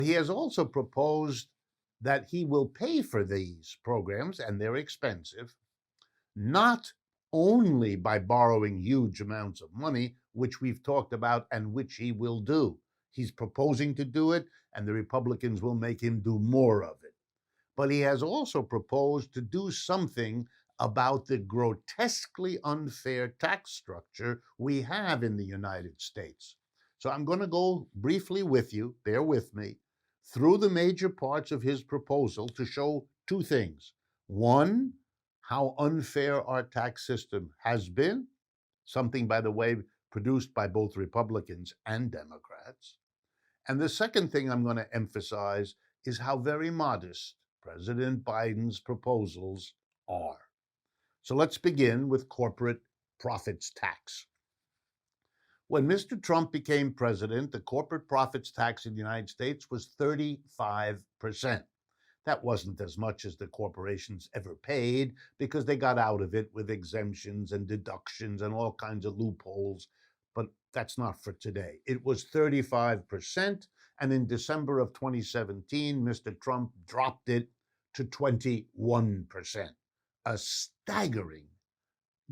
He has also proposed that he will pay for these programs, and they're expensive, not only by borrowing huge amounts of money, which we've talked about and which he will do. He's proposing to do it, and the Republicans will make him do more of it. But he has also proposed to do something about the grotesquely unfair tax structure we have in the United States. So I'm going to go briefly with you, bear with me, through the major parts of his proposal to show two things. One, how unfair our tax system has been, something, by the way, produced by both Republicans and Democrats. And the second thing I'm going to emphasize is how very modest President Biden's proposals are. So let's begin with corporate profits tax. When Mr. Trump became president, the corporate profits tax in the United States was 35%. That wasn't as much as the corporations ever paid because they got out of it with exemptions and deductions and all kinds of loopholes. But that's not for today. It was 35%. And in December of 2017, Mr. Trump dropped it to 21%. A staggering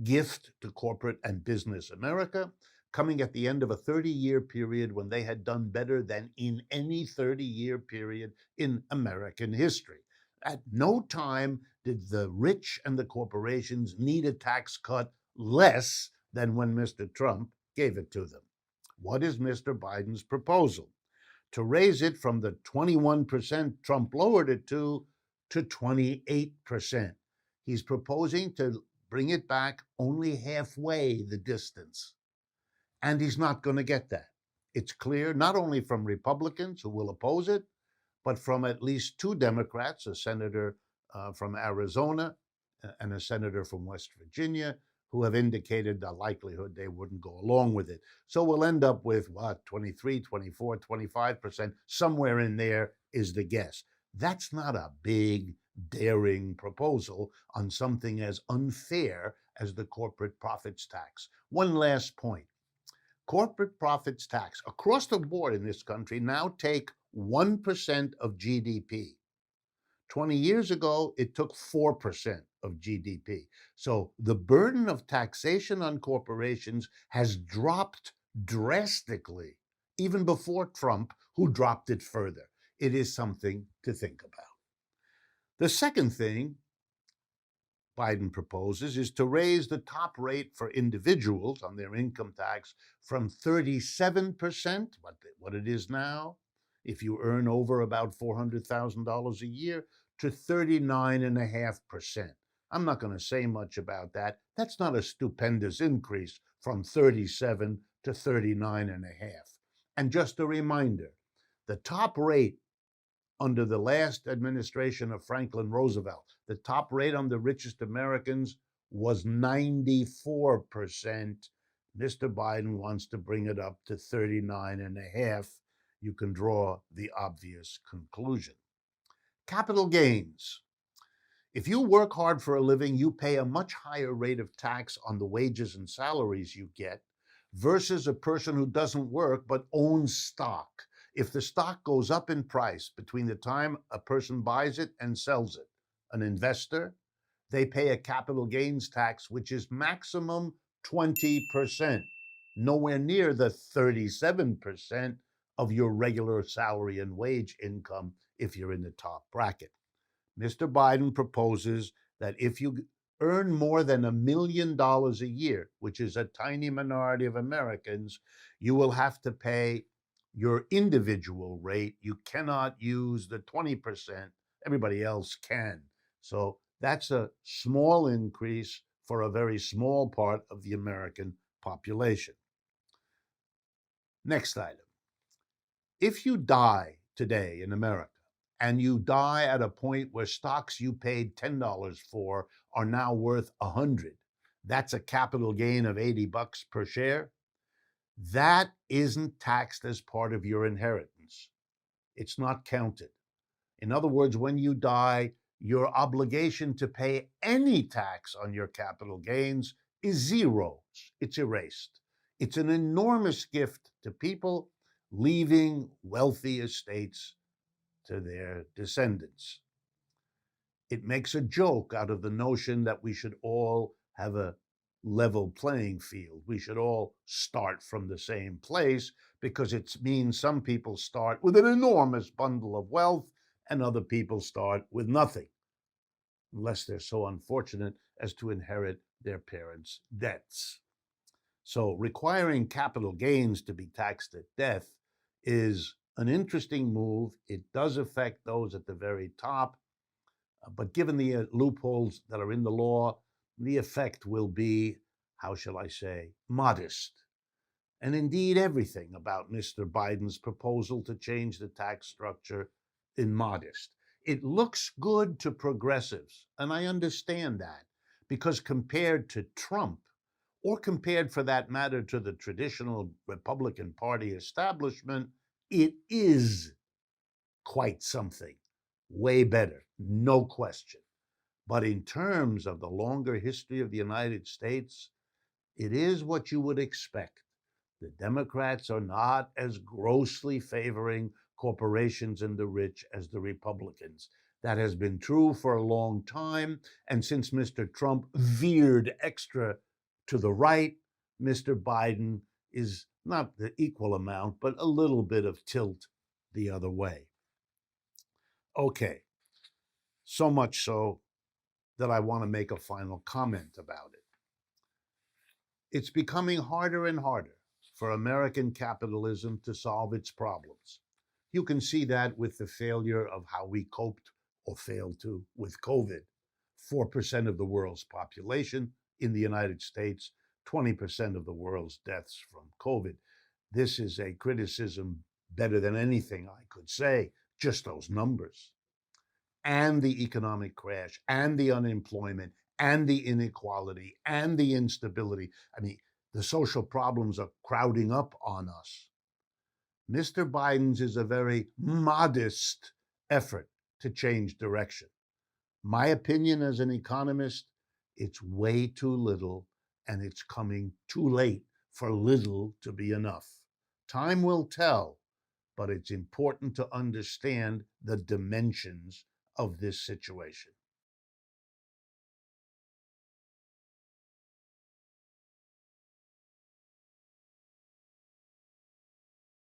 gift to corporate and business America, coming at the end of a 30-year period when they had done better than in any 30-year period in American history. At no time did the rich and the corporations need a tax cut less than when Mr. Trump gave it to them. What is Mr. Biden's proposal? To raise it from the 21% Trump lowered it to 28%. He's proposing to bring it back only halfway the distance. And he's not going to get that. It's clear, not only from Republicans who will oppose it, but from at least two Democrats, a senator from Arizona and a senator from West Virginia, who have indicated the likelihood they wouldn't go along with it. So we'll end up with, 23, 24, 25%, somewhere in there is the guess. That's not a big, daring proposal on something as unfair as the corporate profits tax. One last point. Corporate profits tax across the board in this country now take 1% of GDP. 20 years ago, it took 4% of GDP. So the burden of taxation on corporations has dropped drastically, even before Trump, who dropped it further. It is something to think about. The second thing Biden proposes is to raise the top rate for individuals on their income tax from 37%, what it is now, if you earn over about $400,000 a year, to 39.5%. I'm not going to say much about that. That's not a stupendous increase from 37 to 39.5. And just a reminder, the top rate under the last administration of Franklin Roosevelt, the top rate on the richest Americans was 94%. Mr. Biden wants to bring it up to 39.5. You can draw the obvious conclusion. Capital gains. If you work hard for a living, you pay a much higher rate of tax on the wages and salaries you get versus a person who doesn't work but owns stock. If the stock goes up in price between the time a person buys it and sells it, an investor, they pay a capital gains tax, which is maximum 20%, nowhere near the 37% of your regular salary and wage income if you're in the top bracket. Mr. Biden proposes that if you earn more than $1 million a year, which is a tiny minority of Americans, you will have to pay your individual rate. You cannot use the 20%. Everybody else can. So that's a small increase for a very small part of the American population. Next item. If you die today in America, and you die at a point where stocks you paid $10 for are now worth $100, that's a capital gain of $80 per share. That isn't taxed as part of your inheritance. It's not counted. In other words, when you die, your obligation to pay any tax on your capital gains is zero. It's erased. It's an enormous gift to people leaving wealthy estates to their descendants. It makes a joke out of the notion that we should all have a level playing field. We should all start from the same place because it means some people start with an enormous bundle of wealth and other people start with nothing, unless they're so unfortunate as to inherit their parents' debts. So requiring capital gains to be taxed at death is an interesting move. It does affect those at the very top, but given the loopholes that are in the law, the effect will be, how shall I say, modest. And indeed, everything about Mr. Biden's proposal to change the tax structure is modest. It looks good to progressives, and I understand that, because compared to Trump, or compared for that matter to the traditional Republican Party establishment, it is quite something. Way better, no question. But in terms of the longer history of the United States, it is what you would expect. The Democrats are not as grossly favoring corporations and the rich as the Republicans. That has been true for a long time. And since Mr. Trump veered extra to the right, Mr. Biden is not the equal amount, but a little bit of tilt the other way. Okay, so much so that I want to make a final comment about it. It's becoming harder and harder for American capitalism to solve its problems. You can see that with the failure of how we coped or failed to with COVID. 4% of the world's population in the United States, 20% of the world's deaths from COVID. This is a criticism better than anything I could say, just those numbers. And the economic crash, and the unemployment, and the inequality, and the instability. I mean, the social problems are crowding up on us. Mr. Biden's is a very modest effort to change direction. My opinion as an economist, it's way too little, and it's coming too late for little to be enough. Time will tell, but it's important to understand the dimensions of this situation.